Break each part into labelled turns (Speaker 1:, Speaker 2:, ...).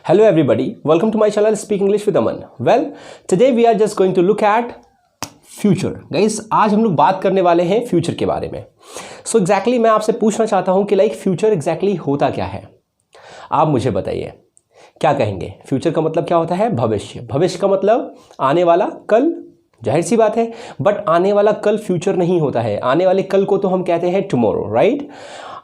Speaker 1: Hello everybody, welcome to my channel Speak English with Aman. Well, today we are just going to look at future. Guys, आज हम लोग बात करने वाले हैं फ्यूचर के बारे में. So exactly मैं आपसे पूछना चाहता हूं कि फ्यूचर exactly होता क्या है. आप मुझे बताइए क्या कहेंगे. फ्यूचर का मतलब क्या होता है? भविष्य. भविष्य का मतलब आने वाला कल. जाहिर सी बात है, बट आने वाला कल फ्यूचर नहीं होता है. आने वाले कल को तो हम कहते हैं टुमारो, राइट.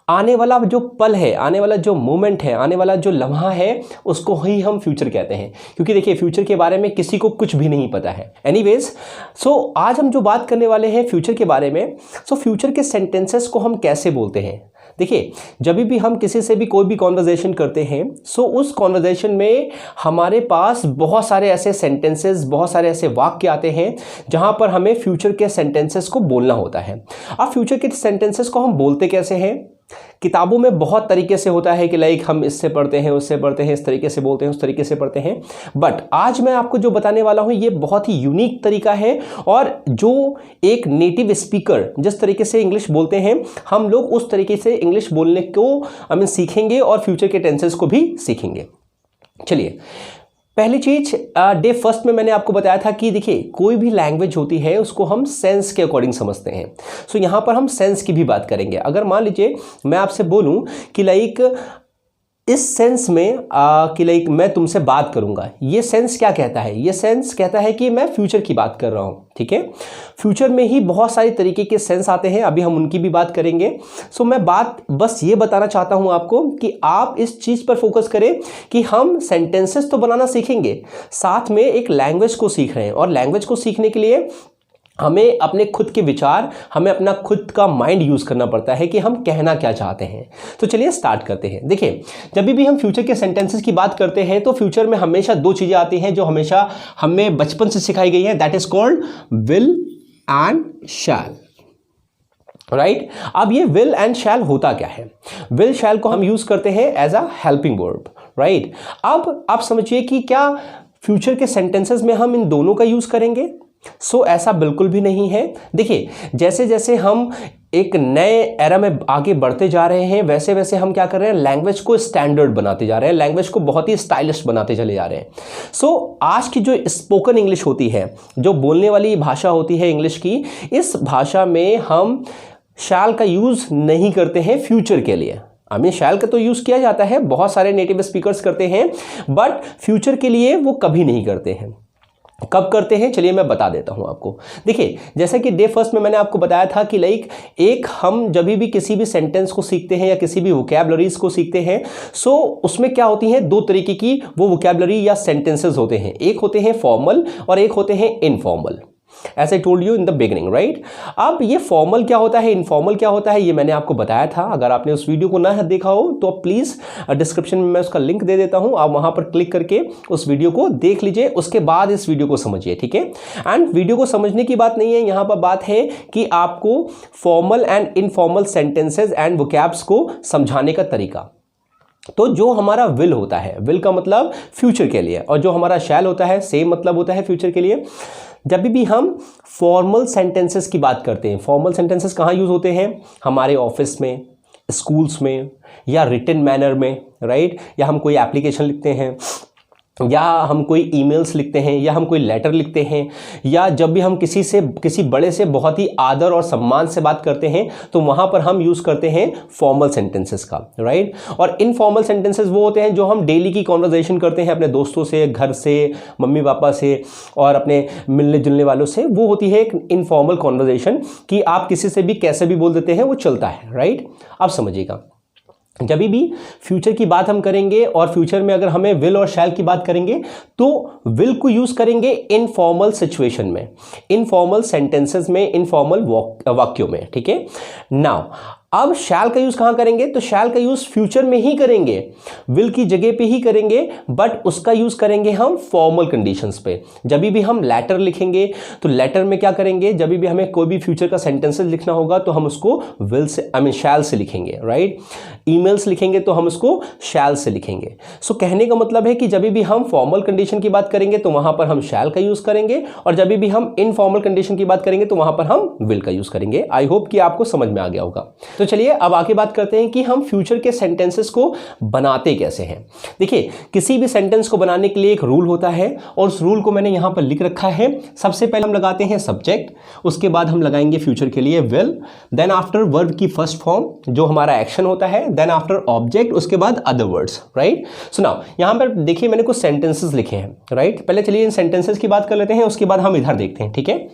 Speaker 1: आने वाला जो पल है, आने वाला जो मोमेंट है, आने वाला जो लम्हा है, उसको ही हम फ्यूचर कहते हैं. क्योंकि देखिए, फ्यूचर के बारे में किसी को कुछ भी नहीं पता है. एनीवेज, सो आज हम जो बात करने वाले हैं फ्यूचर के बारे में, सो फ्यूचर के सेंटेंसेस को हम कैसे बोलते हैं. देखिए, जब भी हम किसी से भी कोई भी कॉन्वर्जेशन करते हैं, सो उस कॉन्वर्जेशन में हमारे पास बहुत सारे ऐसे सेंटेंसेस, बहुत सारे ऐसे वाक्य आते हैं जहां पर हमें फ्यूचर के सेंटेंसेस को बोलना होता है. अब फ्यूचर के सेंटेंसेस को हम बोलते कैसे हैं? किताबों में बहुत तरीके से होता है कि हम इससे पढ़ते हैं, उससे पढ़ते हैं, इस तरीके से बोलते हैं, उस तरीके से पढ़ते हैं. बट आज मैं आपको जो बताने वाला हूं, ये बहुत ही यूनिक तरीका है. और जो एक नेटिव स्पीकर जिस तरीके से इंग्लिश बोलते हैं, हम लोग उस तरीके से इंग्लिश बोलने को सीखेंगे और फ्यूचर के टेंसेस को भी सीखेंगे. चलिए, पहली चीज, डे फर्स्ट में मैंने आपको बताया था कि देखिए, कोई भी लैंग्वेज होती है उसको हम सेंस के अकॉर्डिंग समझते हैं. सो यहां पर हम सेंस की भी बात करेंगे. अगर मान लीजिए मैं आपसे बोलूं कि इस सेंस में कि मैं तुमसे बात करूंगा, ये सेंस क्या कहता है? ये सेंस कहता है कि मैं फ्यूचर की बात कर रहा हूं. ठीक है, फ्यूचर में ही बहुत सारी तरीके के सेंस आते हैं, अभी हम उनकी भी बात करेंगे. सो मैं बात बस ये बताना चाहता हूं आपको कि आप इस चीज पर फोकस करें कि हम सेंटेंसेस तो बनाना सीखेंगे, साथ में एक लैंग्वेज को सीख रहे हैं. और लैंग्वेज को सीखने के लिए हमें अपने खुद के विचार, हमें अपना खुद का माइंड यूज करना पड़ता है कि हम कहना क्या चाहते हैं. तो चलिए स्टार्ट करते हैं. देखिए, जब भी हम फ्यूचर के सेंटेंसेस की बात करते हैं तो फ्यूचर में हमेशा दो चीजें आती हैं जो हमेशा हमें बचपन से सिखाई गई है. That is called will and shall, right. अब ये विल एंड शैल होता क्या है? विल शैल को हम यूज करते हैं as a helping verb, right. अब आप समझिए कि क्या फ्यूचर के सेंटेंसेस में हम इन दोनों का यूज करेंगे? सो ऐसा बिल्कुल भी नहीं है. देखिए, जैसे जैसे हम एक नए एरा में आगे बढ़ते जा रहे हैं, वैसे वैसे हम क्या कर रहे हैं? लैंग्वेज को स्टैंडर्ड बनाते जा रहे हैं, लैंग्वेज को बहुत ही स्टाइलिश बनाते चले जा रहे हैं. सो आज की जो स्पोकन इंग्लिश होती है, जो बोलने वाली भाषा होती है इंग्लिश की, इस भाषा में हम शैल का यूज नहीं करते हैं फ्यूचर के लिए. शैल का तो यूज किया जाता है, बहुत सारे नेटिव स्पीकर्स करते हैं, बट फ्यूचर के लिए वो कभी नहीं करते हैं. कब करते हैं? चलिए मैं बता देता हूं आपको. देखिए, जैसे कि डे फर्स्ट में मैंने आपको बताया था कि एक हम जब भी किसी भी सेंटेंस को सीखते हैं या किसी भी वोकैबुलरीज को सीखते हैं, सो उसमें क्या होती हैं? दो तरीके की वो वोकैबुलरी या सेंटेंसेस होते हैं. एक होते हैं फॉर्मल और एक होते हैं informal, as I told you in the beginning, right. अब ये फॉर्मल क्या होता है, इनफॉर्मल क्या होता है, ये मैंने आपको बताया था. अगर आपने उस वीडियो को ना देखा हो तो प्लीज डिस्क्रिप्शन में मैं उसका लिंक दे देता हूं, आप वहां पर क्लिक करके उस वीडियो को देख लीजिए, उसके बाद इस वीडियो को समझिए. ठीक है. एंड वीडियो को समझने की बात नहीं है, यहां पर बात है कि आपको formal and informal sentences and vocabs को समझाने का तरीका. तो जो हमारा विल होता है, विल का मतलब फ्यूचर के लिए, और जो हमारा शैल होता है, सेम मतलब होता है फ्यूचर के लिए. जब भी हम फॉर्मल सेंटेंसेस की बात करते हैं, फॉर्मल सेंटेंसेस कहाँ यूज होते हैं? हमारे ऑफिस में, स्कूल्स में, या रिटन मैनर में, राइट. या हम कोई एप्लीकेशन लिखते हैं, या हम कोई ईमेल्स लिखते हैं, या हम कोई लेटर लिखते हैं, या जब भी हम किसी बड़े से बहुत ही आदर और सम्मान से बात करते हैं, तो वहां पर हम यूज करते हैं फॉर्मल सेंटेंसेस का, राइट. और इनफॉर्मल सेंटेंसेस वो होते हैं जो हम डेली की कॉन्वर्जेशन करते हैं अपने दोस्तों से, घर से, मम्मी पापा से, और अपने मिलने जुलने वालों से. वो होती है एक इनफॉर्मल कॉन्वर्जेशन कि आप किसी से भी कैसे भी बोल देते हैं, वो चलता है, राइट. आप समझिएगा, जब भी फ्यूचर की बात हम करेंगे और फ्यूचर में अगर हमें विल और शैल की बात करेंगे, तो विल को यूज करेंगे इनफॉर्मल सिचुएशन में, इनफॉर्मल सेंटेंसेस में, इनफॉर्मल वाक्यों में. ठीक है. नाउ अब शैल का यूज कहां करेंगे? तो शैल का यूज फ्यूचर में ही करेंगे, विल की जगह पे ही करेंगे, बट उसका यूज करेंगे हम फॉर्मल कंडीशंस पे. जब भी हम लेटर लिखेंगे तो लेटर में क्या करेंगे? जब भी हमें कोई भी फ्यूचर का सेंटेंसेस लिखना होगा तो हम उसको विल से शैल से लिखेंगे, राइट. ईमेल्स लिखेंगे तो हम उसको शैल से लिखेंगे. सो कहने का मतलब है कि जब भी हम फॉर्मल कंडीशन की बात करेंगे तो वहां पर हम शैल का यूज करेंगे, और जब भी हम इनफॉर्मल कंडीशन की बात करेंगे तो वहां पर हम विल का यूज करेंगे. आई होप कि आपको समझ में आ गया होगा. तो चलिए अब आगे बात करते हैं कि हम फ्यूचर के सेंटेंसेस को बनाते कैसे हैं। देखिए, किसी भी सेंटेंस को बनाने के लिए एक रूल होता है और उस रूल को मैंने यहां पर लिख रखा है। सबसे पहले हम लगाते हैं सब्जेक्ट, उसके बाद हम लगाएंगे फ्यूचर के लिए विल, देन आफ्टर वर्ब की फर्स्ट फॉर्म जो हमारा एक्शन होता है, देन आफ्टर ऑब्जेक्ट, उसके बाद other words, right. So now यहां पर देखिए मैंने कुछ सेंटेंसेस लिखे हैं, राइट। पहले चलिए इन सेंटेंसेस की बात कर लेते हैं, उसके बाद हम इधर देखते हैं, ठीक है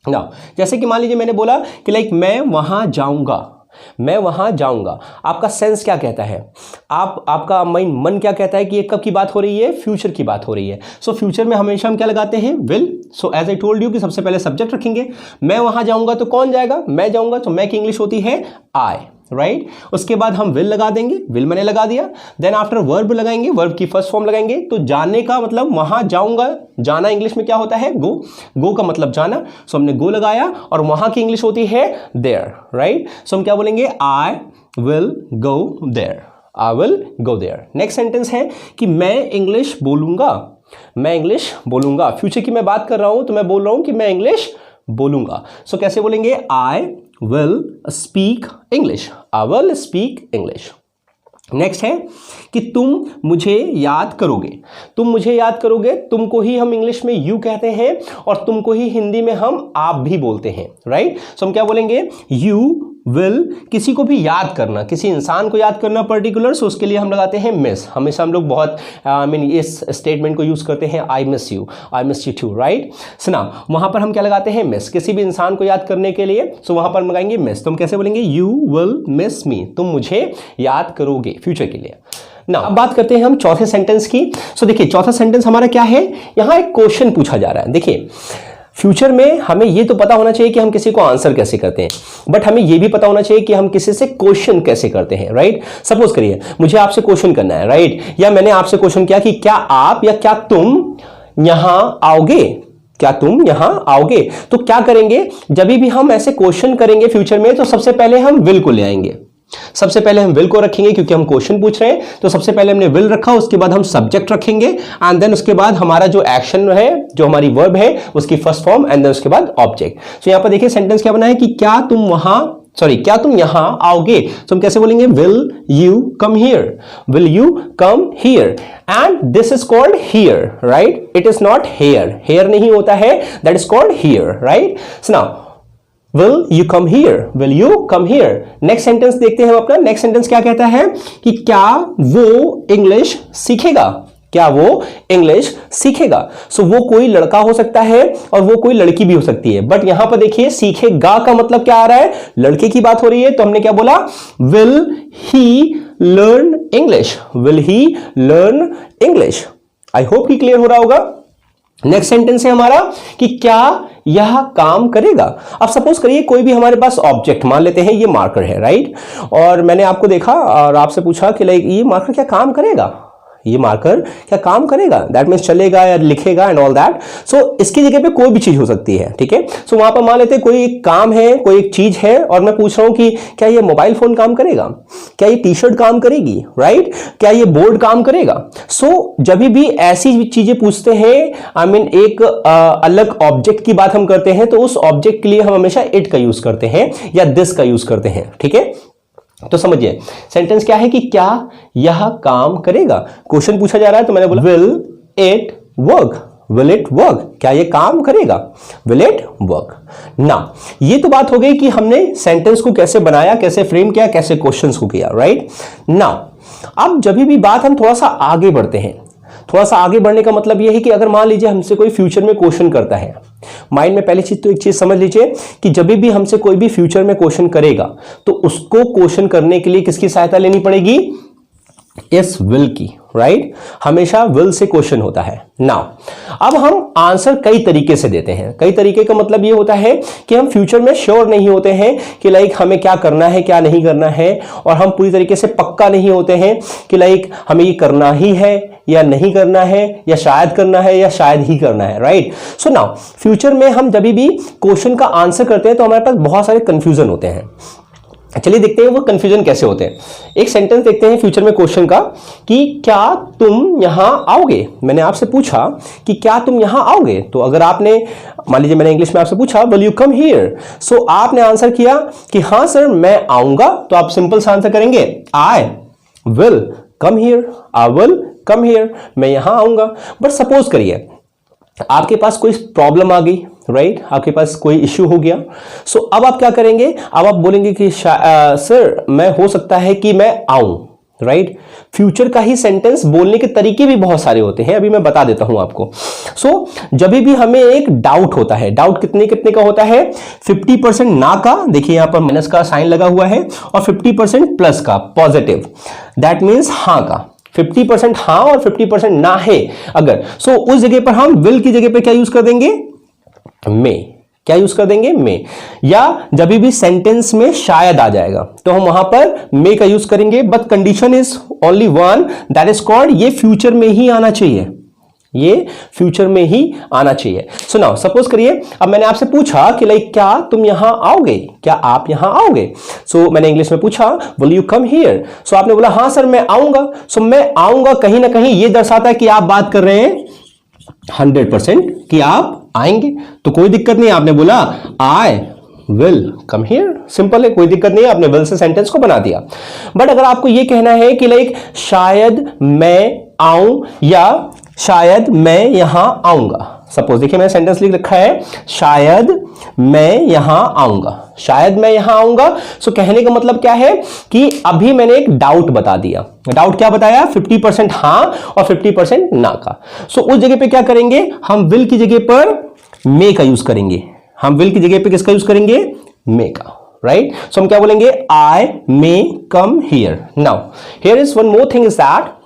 Speaker 1: ना। जैसे कि मान लीजिए मैंने बोला कि लाइक मैं वहां जाऊंगा, मैं वहां जाऊंगा। आपका सेंस क्या कहता है, आपका मन क्या कहता है कि ये कब की बात हो रही है, फ्यूचर की बात हो रही है। सो फ्यूचर में हमेशा हम क्या लगाते हैं, will. So as I told you कि सबसे पहले सब्जेक्ट रखेंगे। मैं वहां जाऊंगा तो कौन जाएगा, मैं जाऊंगा, तो मैं की इंग्लिश होती है आई, राइट। उसके बाद हम विल लगा देंगे, विल मैंने लगा दिया। देन आफ्टर वर्ब लगाएंगे, वर्ब की फर्स्ट फॉर्म लगाएंगे। तो जाने का मतलब वहां जाऊंगा, जाना इंग्लिश में क्या होता है, गो, गो का मतलब जाना। सो हमने गो लगाया और वहां की इंग्लिश होती है देयर, राइट। सो हम क्या बोलेंगे, I will go there, I will go there. Next sentence है कि मैं इंग्लिश बोलूंगा, मैं इंग्लिश बोलूंगा। फ्यूचर की मैं बात कर रहा हूं तो मैं बोल रहा हूं कि मैं इंग्लिश बोलूंगा। सो कैसे बोलेंगे, आई will speak English, I will speak English। Next है कि तुम मुझे याद करोगे, तुम मुझे याद करोगे। तुमको ही हम इंग्लिश में यू कहते हैं और तुमको ही हिंदी में हम आप भी बोलते हैं, राइट। सो हम क्या बोलेंगे, यू विल, किसी को भी याद करना, किसी इंसान को याद करना पर्टिकुलर, सो उसके लिए हम लगाते हैं मिस। हमेशा हम लोग बहुत इस स्टेटमेंट को यूज करते हैं, I miss you, I miss you too, right. सुना, वहां पर हम क्या लगाते हैं, मिस। किसी भी इंसान को याद करने के लिए सो वहां पर हम लगाएंगे मिस। तो हम कैसे बोलेंगे, यू विल मिस मी, तुम मुझे याद करोगे, फ्यूचर के लिए ना। अब बात करते हैं हम चौथे सेंटेंस की। सो देखिए चौथा सेंटेंस हमारा क्या है, यहां एक क्वेश्चन पूछा जा रहा है। देखिए फ्यूचर में हमें ये तो पता होना चाहिए कि हम किसी को आंसर कैसे करते हैं, बट हमें ये भी पता होना चाहिए कि हम किसी से क्वेश्चन कैसे करते हैं, राइट। सपोज करिए मुझे आपसे क्वेश्चन करना है, राइट, या मैंने आपसे क्वेश्चन किया कि क्या आप या क्या तुम यहां आओगे, क्या तुम यहां आओगे। तो क्या करेंगे, जब भी हम ऐसे क्वेश्चन करेंगे फ्यूचर में तो सबसे पहले हम विल को ले आएंगे। सबसे पहले हम विल को रखेंगे क्योंकि हम क्वेश्चन पूछ रहे हैं, तो सबसे पहले हमने विल रखा, उसके बाद हम सब्जेक्ट रखेंगे एंड देन उसके बाद हमारा जो एक्शन है, जो हमारी वर्ब है उसकी फर्स्ट फॉर्म एंड देन उसके बाद ऑब्जेक्ट। सो यहां पर देखिए सेंटेंस क्या बना है कि क्या तुम वहां, सॉरी क्या तुम यहां आओगे। तो हम कैसे बोलेंगे, will you come here, will you come here. And this is called here, right, it is not hair, hair नहीं होता है, that is called here, right. So now will you come here, will you come here। Next sentence देखते हैं हम अपना। Next sentence क्या कहता है कि क्या वो इंग्लिश सीखेगा, क्या वो इंग्लिश सीखेगा। सो वो कोई लड़का हो सकता है और वो कोई लड़की भी हो सकती है, बट यहां पर देखिए सीखेगा का मतलब क्या आ रहा है, लड़के की बात हो रही है। तो हमने क्या बोला, will he learn English, will he learn English. I hope कि क्लियर हो रहा होगा। नेक्स्ट सेंटेंस है हमारा कि क्या यह काम करेगा। अब सपोज करिए कोई भी हमारे पास ऑब्जेक्ट, मान लेते हैं ये मार्कर है, राइट, और मैंने आपको देखा और आपसे पूछा कि लाइक ये मार्कर क्या काम करेगा, ये मार्कर क्या काम करेगा, दैट मीन्स चलेगा या लिखेगा एंड ऑल दैट। सो इसकी जगह पे कोई भी चीज हो सकती है, ठीक है। सो वहां पर मान लेते हैं कोई एक काम है, कोई एक चीज है और मैं पूछ रहा हूं कि क्या ये मोबाइल फोन काम करेगा, क्या ये टी शर्ट काम करेगी, राइट, क्या ये बोर्ड काम करेगा। सो जब भी ऐसी चीजें पूछते हैं, एक अलग ऑब्जेक्ट की बात हम करते हैं, तो उस ऑब्जेक्ट के लिए हम हमेशा इट का यूज करते हैं या दिस का यूज करते हैं, ठीक है। तो समझिए सेंटेंस क्या है कि क्या यह काम करेगा। क्वेश्चन पूछा जा रहा है तो मैंने बोला will it work, will it work, क्या ये काम करेगा, विल इट वर्क ना। ये तो बात हो गई कि हमने सेंटेंस को कैसे बनाया, कैसे फ्रेम किया, कैसे क्वेश्चंस को किया, राइट ना। अब जब भी बात हम थोड़ा सा आगे बढ़ते हैं, थोड़ा सा आगे बढ़ने का मतलब यह है कि अगर मान लीजिए हमसे कोई फ्यूचर में क्वेश्चन करता है, माइंड में पहली चीज तो एक चीज समझ लीजिए कि जब भी हमसे कोई भी फ्यूचर में क्वेश्चन करेगा तो उसको क्वेश्चन करने के लिए किसकी सहायता लेनी पड़ेगी, इस विल की, राइट। हमेशा विल से क्वेश्चन होता है। नाउ अब हम आंसर कई तरीके से देते हैं। कई तरीके का मतलब ये होता है कि हम फ्यूचर में श्योर नहीं होते हैं कि लाइक हमें क्या करना है क्या नहीं करना है, और हम पूरी तरीके से पक्का नहीं होते हैं कि लाइक हमें ये करना ही है या नहीं करना है, या शायद करना है या शायद ही करना है, राइट। सो नाउ फ्यूचर में हम जब भी क्वेश्चन का आंसर करते हैं तो हमारे पास बहुत सारे कंफ्यूजन होते हैं। चलिए देखते हैं वो कंफ्यूजन कैसे होते हैं। एक सेंटेंस देखते हैं फ्यूचर में क्वेश्चन का कि क्या तुम यहां आओगे। मैंने आपसे पूछा कि क्या तुम यहां आओगे, तो अगर आपने मान लीजिए मैंने इंग्लिश में आपसे पूछा विल यू कम हियर, सो आपने आंसर किया कि हाँ सर मैं आऊंगा, तो आप सिंपल सा आंसर करेंगे आई will come here, I will come here, मैं यहां आऊंगा। बट सपोज करिए आपके पास कोई प्रॉब्लम आ गई, राइट, आपके पास कोई इश्यू हो गया, सो अब आप क्या करेंगे, अब आप बोलेंगे कि सर मैं हो सकता है कि मैं आऊं, राइट। फ्यूचर का ही सेंटेंस बोलने के तरीके भी बहुत सारे होते हैं, अभी मैं बता देता हूं आपको। सो जब भी हमें एक डाउट होता है, डाउट कितने कितने का होता है, 50% ना का, देखिए यहां पर माइनस का साइन लगा हुआ है, और 50% प्लस का पॉजिटिव, दैट मीन्स हां का। 50% हां और 50% ना है अगर, सो उस जगह पर हम विल की जगह पर क्या यूज कर देंगे, में। क्या यूज कर देंगे, में। या जब भी सेंटेंस में शायद आ जाएगा तो हम वहां पर में का यूज करेंगे, but condition is only one, that is called ये फ्यूचर में ही आना चाहिए, ये फ्यूचर में ही आना चाहिए। सो नाउ सपोज करिए अब मैंने आपसे पूछा कि लाइक क्या तुम यहां आओगे, क्या आप यहां आओगे, सो मैंने इंग्लिश में पूछा विल यू कम हियर, सो आपने बोला हाँ सर मैं आऊंगा। सो मैं आऊंगा कहीं ना कहीं ये दर्शाता है कि आप बात कर रहे हैं 100% कि आप आएंगे, तो कोई दिक्कत नहीं, आपने बोला आई विल कम हियर, सिंपल है, कोई दिक्कत नहीं है, आपने विल से सेंटेंस को बना दिया। बट अगर आपको यह कहना है कि लाइक शायद मैं आऊं या शायद मैं यहां आऊंगा, सपोज देखिए मैंने सेंटेंस लिख रखा है शायद मैं यहां आऊंगा, शायद मैं यहां आऊंगा, सो कहने का मतलब क्या है कि अभी मैंने एक डाउट बता दिया। डाउट क्या बताया, 50% हां और 50% ना का। सो उस जगह पे क्या करेंगे, हम विल की जगह पर मे का यूज करेंगे, हम विल की जगह पे किसका यूज करेंगे, मे का, राइट। सो हम क्या बोलेंगे, I may come here. Now here is one more thing is that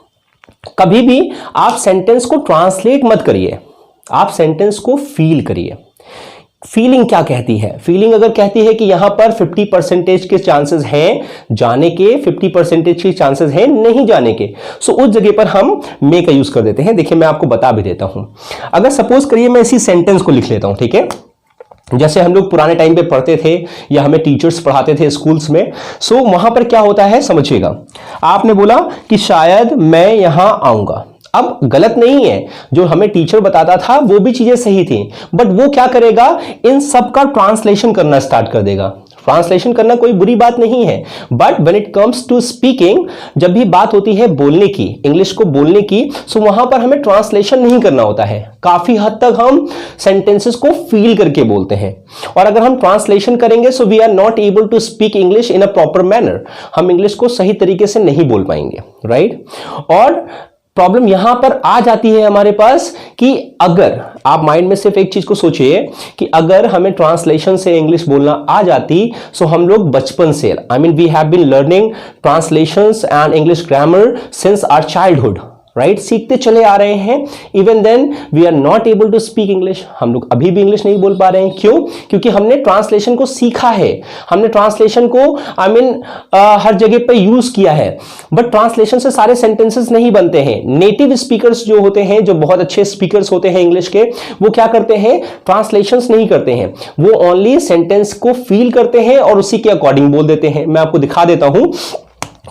Speaker 1: कभी भी आप सेंटेंस को ट्रांसलेट मत करिए, आप सेंटेंस को फील करिए। फीलिंग क्या कहती है, फीलिंग अगर कहती है कि यहां पर 50% के चांसेस हैं जाने के, 50% के चांसेस हैं नहीं जाने के, सो उस जगह पर हम मे का यूज कर देते हैं। देखिए मैं आपको बता भी देता हूं, अगर सपोज करिए मैं इसी सेंटेंस को लिख लेता हूं, ठीक है, जैसे हम लोग पुराने टाइम पे पढ़ते थे या हमें टीचर्स पढ़ाते थे स्कूल्स में, सो वहां पर क्या होता है समझिएगा, आपने बोला कि शायद मैं यहां आऊंगा। अब गलत नहीं है, जो हमें टीचर बताता था वो भी चीजें सही थी, बट वो क्या करेगा, इन सब का ट्रांसलेशन करना स्टार्ट कर देगा। ट्रांसलेशन करना कोई बुरी बात नहीं है, but when it comes to speaking, जब भी बात होती है बोलने की, इंग्लिश को बोलने की, सो वहां पर हमें ट्रांसलेशन नहीं करना होता है। काफी हद तक हम सेंटेंसेस को फील करके बोलते हैं, और अगर हम ट्रांसलेशन करेंगे so we are not able to speak English in a proper manner, हम इंग्लिश को सही तरीके से नहीं बोल पाएंगे, राइट। और प्रॉब्लम यहां पर आ जाती है हमारे पास कि अगर आप माइंड में सिर्फ एक चीज को सोचिए कि अगर हमें ट्रांसलेशन से इंग्लिश बोलना आ जाती, सो हम लोग बचपन से, I mean we have been learning translations and English grammar since our childhood, right, सीखते चले आ रहे हैं। Even then we are not able to speak English, हम लोग अभी भी इंग्लिश नहीं बोल पा रहे हैं। क्यों? क्योंकि हमने ट्रांसलेशन को सीखा है, हमने ट्रांसलेशन को आई मीन हर जगह पे यूज किया है, बट ट्रांसलेशन से सारे सेंटेंसेस नहीं बनते हैं। नेटिव स्पीकर्स जो होते हैं, जो बहुत अच्छे स्पीकर्स होते हैं इंग्लिश के, वो क्या करते हैं, ट्रांसलेशंस नहीं करते हैं, वो ओनली सेंटेंस को फील करते हैं और उसी के अकॉर्डिंग बोल देते हैं। मैं आपको दिखा देता हूं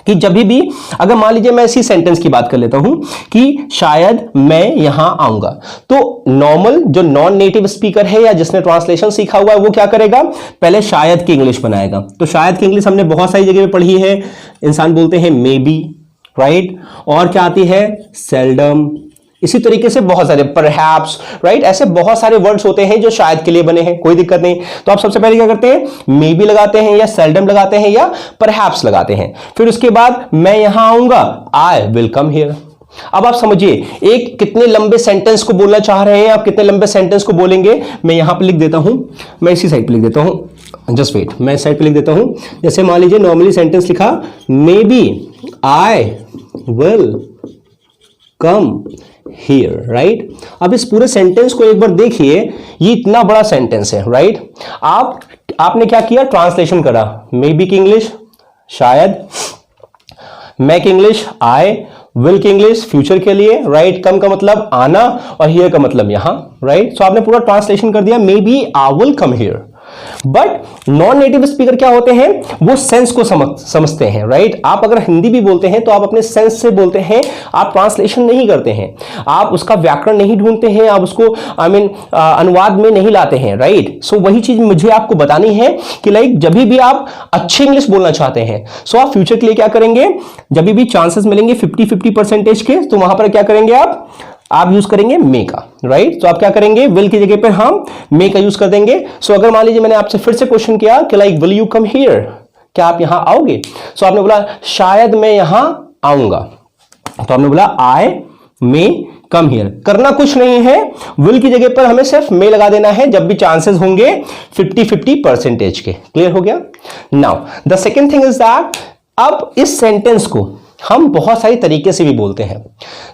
Speaker 1: कि जब भी अगर मान लीजिए मैं इसी सेंटेंस की बात कर लेता हूं कि शायद मैं यहां आऊंगा, तो नॉर्मल जो नॉन नेटिव स्पीकर है या जिसने ट्रांसलेशन सीखा हुआ है वो क्या करेगा, पहले शायद की इंग्लिश बनाएगा। तो शायद की इंग्लिश हमने बहुत सारी जगह पे पढ़ी है, इंसान बोलते हैं मे बी, राइट, और क्या आती है, सेल्डम, इसी तरीके से बहुत सारे, परहैप्स, राइट, ऐसे बहुत सारे वर्ड्स होते हैं जो शायद के लिए बने हैं, कोई दिक्कत नहीं। तो आप सबसे पहले क्या करते हैं, मे बी लगाते हैं या सेल्डम लगाते हैं या परहैप्स लगाते हैं, फिर उसके बाद मैं यहां आऊंगा, आई विल कम हियर। अब आप समझिए एक कितने लंबे सेंटेंस को बोलना चाह रहे हैं, आप कितने लंबे सेंटेंस को बोलेंगे। मैं यहां पे लिख देता हूं, मैं इसी साइड पे लिख देता हूं, जस्ट वेट, मैं इस साइड पे लिख देता हूं। जैसे मान लीजिए नॉर्मली सेंटेंस लिखा, maybe I will come here, right. अब इस पूरे सेंटेंस को एक बार देखिए, ये इतना बड़ा सेंटेंस है, राइट। आपने क्या किया, ट्रांसलेशन करा, मे बी की इंग्लिश शायद, मैं की इंग्लिश आई, विल की इंग्लिश फ्यूचर के लिए, राइट, कम का मतलब आना और हियर का मतलब यहां, राइट। सो आपने पूरा ट्रांसलेशन कर दिया, maybe I will come here. But non native speaker क्या होते हैं, वो सेंस को समझते हैं, राइट। आप अगर हिंदी भी बोलते हैं तो आप अपने सेंस से बोलते हैं, आप ट्रांसलेशन नहीं करते हैं, आप उसका व्याकरण नहीं ढूंढते हैं, आप उसको अनुवाद में नहीं लाते हैं, राइट। सो वही चीज मुझे आपको बतानी है कि लाइक जब भी आप अच्छी इंग्लिश बोलना चाहते हैं, सो आप फ्यूचर के लिए क्या करेंगे, जब भी चांसेस मिलेंगे 50-50% के, तो वहां पर क्या करेंगे, आप यूज करेंगे मे का, राइट। तो आप क्या करेंगे, विल की जगह पे हम मे का यूज कर देंगे। सो अगर मान लीजिए मैंने आपसे फिर से क्वेश्चन किया कि like will you come here, क्या आप यहां आओगे, सो आपने बोला शायद मैं यहां आऊंगा, तो आपने बोला आई मे कम हियर। करना कुछ नहीं है, विल की जगह पर हमें सिर्फ मे लगा देना है जब भी चांसेस होंगे 50-50% के। क्लियर हो गया। Now the second thing is that अब इस सेंटेंस को हम बहुत सारी तरीके से भी बोलते हैं।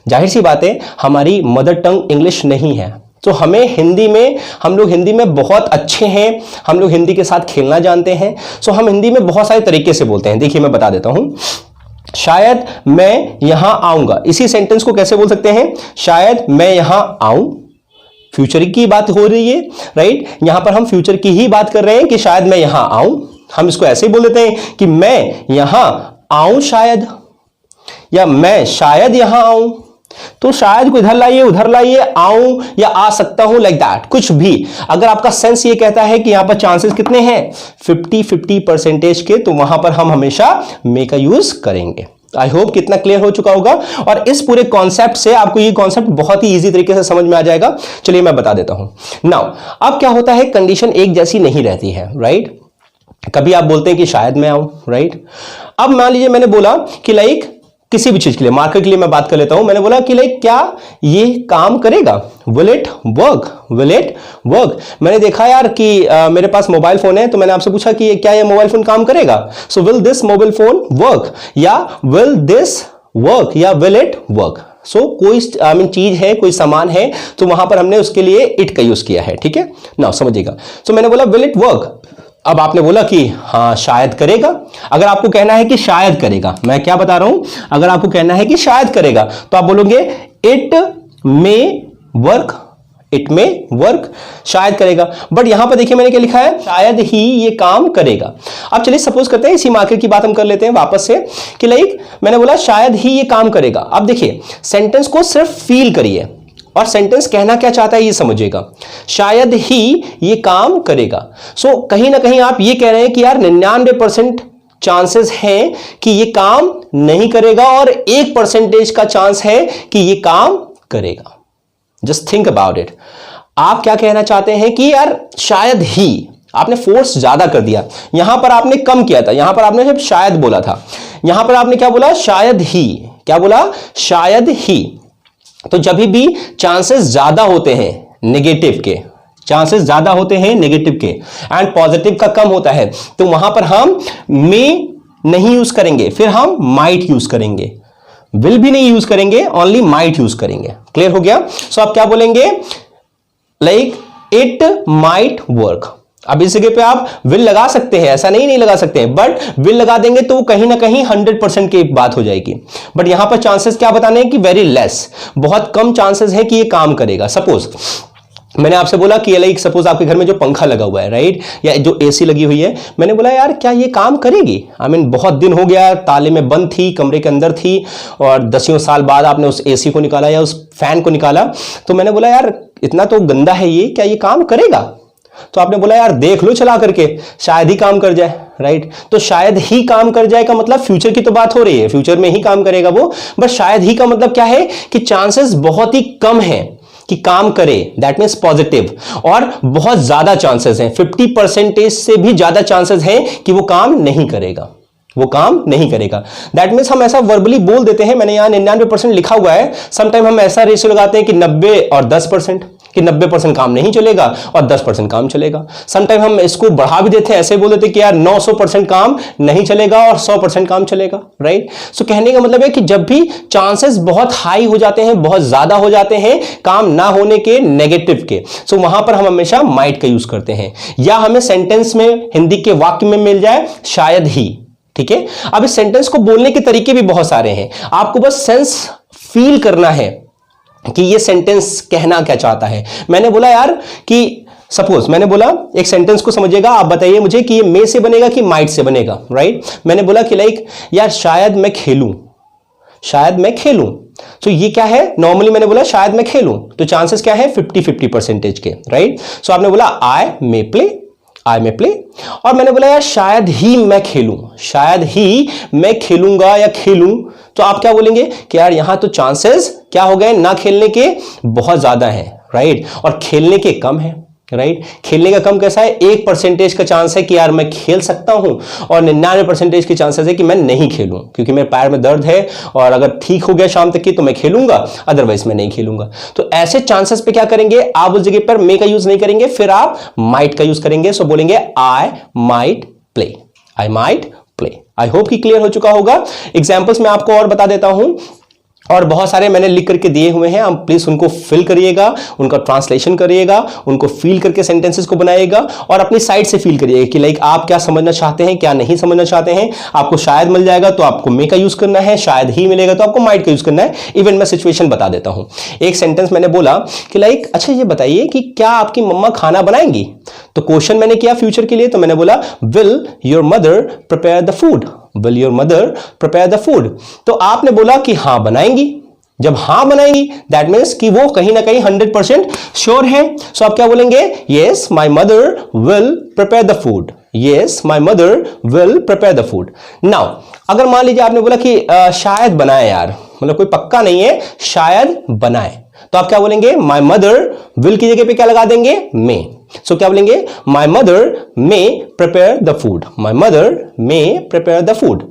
Speaker 1: जाहिर सी बात है, हमारी मदर टंग इंग्लिश नहीं है, तो हमें हिंदी में, हम लोग हिंदी में बहुत अच्छे हैं, हम लोग हिंदी के साथ खेलना जानते हैं, सो हम हिंदी में बहुत सारे तरीके से बोलते हैं। देखिए मैं बता देता हूं, शायद मैं यहां आऊंगा, इसी सेंटेंस को कैसे बोल सकते हैं, शायद मैं यहां आऊं, फ्यूचर की बात हो रही है, राइट। यहां पर हम फ्यूचर की ही बात कर रहे हैं कि शायद मैं यहां आऊं, हम इसको ऐसे ही बोल देते हैं कि मैं यहां आऊं शायद, या मैं शायद यहां आऊं। तो शायद को इधर लाइए, उधर लाइए, आऊं या आ सकता हूं, लाइक दैट, कुछ भी। अगर आपका सेंस ये कहता है कि यहां पर चांसेस कितने हैं 50-50% के, तो वहां पर हम हमेशा मे का यूज करेंगे। आई होप कितना क्लियर हो चुका होगा, और इस पूरे कॉन्सेप्ट से आपको ये कॉन्सेप्ट बहुत ही इजी तरीके से समझ में आ जाएगा। चलिए मैं बता देता हूं। नाउ अब क्या होता है, कंडीशन एक जैसी नहीं रहती है, राइट। कभी आप बोलते हैं कि शायद मैं आऊं, राइट। अब मान लीजिए मैंने बोला कि लाइक किसी भी चीज के लिए, मार्केट के लिए मैं बात कर लेता हूं, मैंने बोला कि लाइक क्या ये काम करेगा, will it work, will it work. मैंने देखा यार कि मेरे पास मोबाइल फोन है, तो मैंने आपसे पूछा कि क्या ये मोबाइल फोन काम करेगा, so will this mobile phone work, या विल दिस वर्क, या विल इट वर्क। सो कोई चीज है, कोई सामान है, तो वहां पर हमने उसके लिए इट का यूज किया है, ठीक है ना, समझिएगा। सो मैंने बोला विल इट वर्क, अब आपने बोला कि हाँ शायद करेगा। अगर आपको कहना है कि शायद करेगा, मैं क्या बता रहा हूं, अगर आपको कहना है कि शायद करेगा, तो आप बोलोगे it may work, it may work, शायद करेगा। बट यहां पर देखिए मैंने क्या लिखा है, शायद ही ये काम करेगा। अब चलिए सपोज करते हैं इसी मार्केट की बात हम कर लेते हैं वापस से, कि लाइक मैंने बोला शायद ही ये काम करेगा। अब देखिए सेंटेंस को सिर्फ फील करिए, और सेंटेंस कहना क्या चाहता है ये समझिएगा, शायद ही ये काम करेगा। सो कहीं ना कहीं आप ये कह रहे हैं कि यार 99% चांसेस हैं कि ये काम नहीं करेगा, और 1% का चांस है कि ये काम करेगा। Just think about it. आप क्या कहना चाहते हैं कि यार शायद ही, आपने फोर्स ज्यादा कर दिया, यहां पर आपने कम किया था, यहां पर आपने सिर्फ शायद बोला था, यहां पर आपने क्या बोला, शायद ही, क्या बोला, शायद ही। तो जब भी चांसेस ज्यादा होते हैं नेगेटिव के, चांसेस ज्यादा होते हैं नेगेटिव के, एंड पॉजिटिव का कम होता है, तो वहां पर हम मे नहीं यूज करेंगे, फिर हम माइट यूज करेंगे, विल भी नहीं यूज करेंगे, ओनली माइट यूज करेंगे। क्लियर हो गया। सो आप क्या बोलेंगे, लाइक इट माइट वर्क। अब इस जगह पे आप विल लगा सकते हैं, ऐसा नहीं लगा सकते हैं, बट विल लगा देंगे तो कहीं ना कहीं 100% की बात हो जाएगी। बट यहां पर चांसेस क्या बताने हैं कि वेरी लेस, बहुत कम चांसेस है कि ये काम करेगा। सपोज मैंने आपसे बोला कि लाइक सपोज आपके घर में जो पंखा लगा हुआ है, राइट, या जो एसी लगी हुई है, मैंने बोला यार क्या ये काम करेगी, आई मीन बहुत दिन हो गया, ताले में बंद थी, कमरे के अंदर थी, और 10 साल बाद आपने उस एसी को निकाला या उस फैन को निकाला, तो मैंने बोला यार इतना तो गंदा है ये, क्या ये काम करेगा। तो आपने बोला यार देख लो चला करके, शायद ही काम कर जाए, राइट। तो शायद ही काम कर जाए का मतलब फ्यूचर की तो बात हो रही है, फ्यूचर में ही काम करेगा वो, बट शायद ही का मतलब क्या है कि चांसेस बहुत ही कम है कि काम करे, दैट मीन्स पॉजिटिव, और बहुत ज्यादा चांसेस हैं, 50% से भी ज्यादा चांसेस हैं कि वो काम नहीं करेगा, वो काम नहीं करेगा। दैट मीन्स हम ऐसा वर्बली बोल देते हैं, मैंने यहां 99% लिखा हुआ है, समटाइम हम ऐसा रेशियो लगाते हैं कि 90 और 10%, कि 90% काम नहीं चलेगा और 10% काम चलेगा। समटाइम हम इसको बढ़ा भी देते हैं, ऐसे बोल देते हैं कि यार 900% काम नहीं चलेगा और 100% काम चलेगा, राइट। सो कहने का मतलब है कि जब भी चांसेस बहुत हाई हो जाते हैं, बहुत ज्यादा हो जाते हैं काम ना होने के, नेगेटिव के, सो वहां पर हम हमेशा माइट का यूज करते हैं, या हमें सेंटेंस में हिंदी के वाक्य में मिल जाए शायद ही, ठीक है। अब इस सेंटेंस को बोलने के तरीके भी बहुत सारे हैं, आपको बस सेंस फील करना है कि ये सेंटेंस कहना क्या चाहता है। मैंने बोला यार कि सपोज मैंने बोला, एक सेंटेंस को समझिएगा, आप बताइए मुझे कि ये मे से बनेगा कि माइट से बनेगा, राइट। मैंने बोला कि लाइक यार शायद मैं खेलूं, शायद मैं खेलूं, तो ये क्या है, नॉर्मली मैंने बोला शायद मैं खेलूं, तो चांसेस क्या है 50-50% के, राइट। सो आपने बोला आई मे प्ले, आई मे प्ले, और मैंने बोला यार शायद ही मैं खेलूं, शायद ही मैं खेलूंगा या खेलूं, तो आप क्या बोलेंगे कि यार यहां तो चांसेस क्या हो गए ना खेलने के बहुत ज्यादा हैं, राइट, और खेलने के कम है, राइट। खेलने का कम कैसा है, 1% का चांस है कि यार मैं खेल सकता हूं, और 99% के चांसेस है कि मैं नहीं खेलूं, क्योंकि मेरे पैर में दर्द है और अगर ठीक हो गया शाम तक की तो मैं खेलूंगा, अदरवाइज मैं नहीं खेलूंगा। तो ऐसे चांसेस पे क्या करेंगे आप, उस जगह पर मे का यूज नहीं करेंगे, फिर आप माइट का यूज करेंगे। सो बोलेंगे I might play, I might play. I hope कि क्लियर हो चुका होगा। एग्जाम्पल्स मैं आपको और बता देता हूं, और बहुत सारे मैंने लिख करके दिए हुए हैं, आप प्लीज उनको फिल करिएगा, उनका ट्रांसलेशन करिएगा, उनको फील करके सेंटेंसेस को बनाइएगा, और अपनी साइड से फील करिएगा कि लाइक आप क्या समझना चाहते हैं, क्या नहीं समझना चाहते हैं। आपको शायद मिल जाएगा तो आपको मे का यूज करना है, शायद ही मिलेगा तो आपको माइट का यूज करना है। इवन मैं सिचुएशन बता देता हूं। एक सेंटेंस मैंने बोला कि लाइक अच्छा ये बताइए कि क्या आपकी मम्मा खाना बनाएंगी, तो क्वेश्चन मैंने किया फ्यूचर के लिए, तो मैंने बोला will your mother prepare the food, will your mother prepare the food. तो आपने बोला कि हां बनाएंगी। जब हां बनाएंगी दैट मीन्स कि वो कहीं ना कहीं 100% श्योर है। सो आप क्या बोलेंगे, yes my mother will prepare the food, yes my mother will prepare the food. Now अगर मान लीजिए आपने बोला कि शायद बनाए यार, मतलब कोई पक्का नहीं है, शायद बनाए, तो आप क्या बोलेंगे, माय मदर विल की जगह पे क्या लगा देंगे, मे। सो क्या बोलेंगे, my mother may prepare the food, my mother may prepare the food.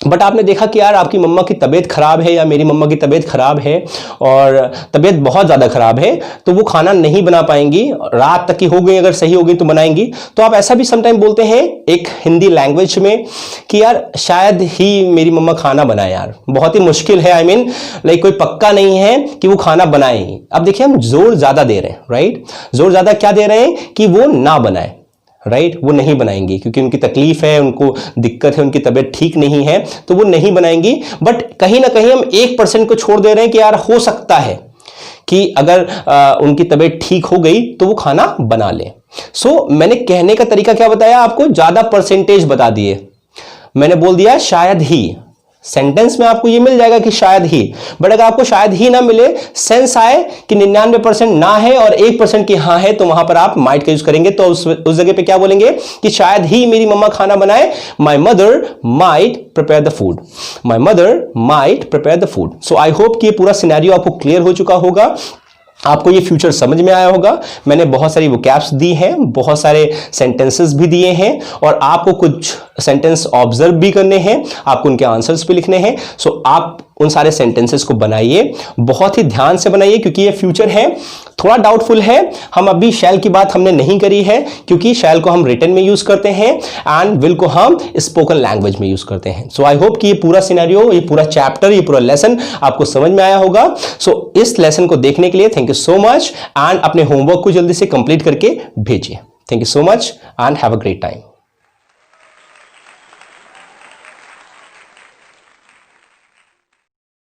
Speaker 1: But आपने देखा कि यार आपकी मम्मा की तबीयत खराब है, या मेरी मम्मा की तबीयत खराब है और तबीयत बहुत ज्यादा खराब है, तो वो खाना नहीं बना पाएंगी, रात तक की हो गई, अगर सही हो गई तो बनाएंगी। तो आप ऐसा भी समटाइम बोलते हैं एक हिंदी लैंग्वेज में कि यार शायद ही मेरी मम्मा खाना बनाए, यार बहुत ही मुश्किल है, आई मीन लाइक कोई पक्का नहीं है कि वो खाना बनाएंगी। अब देखिए हम जोर ज्यादा दे रहे हैं, राइट, जोर ज्यादा क्या दे रहे हैं कि वो ना बनाए, राइट, वो नहीं बनाएंगी क्योंकि उनकी तकलीफ है, उनको दिक्कत है, उनकी तबीयत ठीक नहीं है, तो वो नहीं बनाएंगी। बट कहीं ना कहीं हम 1% को छोड़ दे रहे हैं कि यार हो सकता है कि अगर उनकी तबीयत ठीक हो गई तो वो खाना बना ले। सो मैंने कहने का तरीका क्या बताया आपको, ज्यादा परसेंटेज बता दिए। मैंने बोल दिया शायद ही, सेंटेंस में आपको ये मिल जाएगा कि शायद ही, बट अगर आपको शायद ही ना मिले, सेंस आए कि 99% ना है और 1% की हाँ है, तो वहां पर आप माइट का यूज करेंगे। तो उस जगह पे क्या बोलेंगे कि शायद ही मेरी मम्मा खाना बनाए, my mother might prepare the food, my mother might prepare the food. So I hope कि ये पूरा सिनेरियो आपको क्लियर हो चुका होगा, आपको ये फ्यूचर समझ में आया होगा। मैंने बहुत सारी वोकैब्स दी हैं, बहुत सारे सेंटेंसेस भी दिए हैं, और आपको कुछ सेंटेंस ऑब्जर्व भी करने हैं, आपको उनके आंसर्स भी लिखने हैं। सो आप उन सारे सेंटेंसेस को बनाइए, बहुत ही ध्यान से बनाइए, क्योंकि ये फ्यूचर है, थोड़ा डाउटफुल है। हम अभी शैल की बात हमने नहीं करी है, क्योंकि शैल को हम रिटन में यूज करते हैं एंड विल को हम स्पोकन लैंग्वेज में यूज करते हैं। सो आई होप कि ये पूरा सिनेरियो, ये पूरा चैप्टर, ये पूरा लेसन आपको समझ में आया होगा। सो इस लेसन को देखने के लिए thank you so much, and अपने होमवर्क को जल्दी से कंप्लीट करके भेजिए। Thank you so much and have a great time.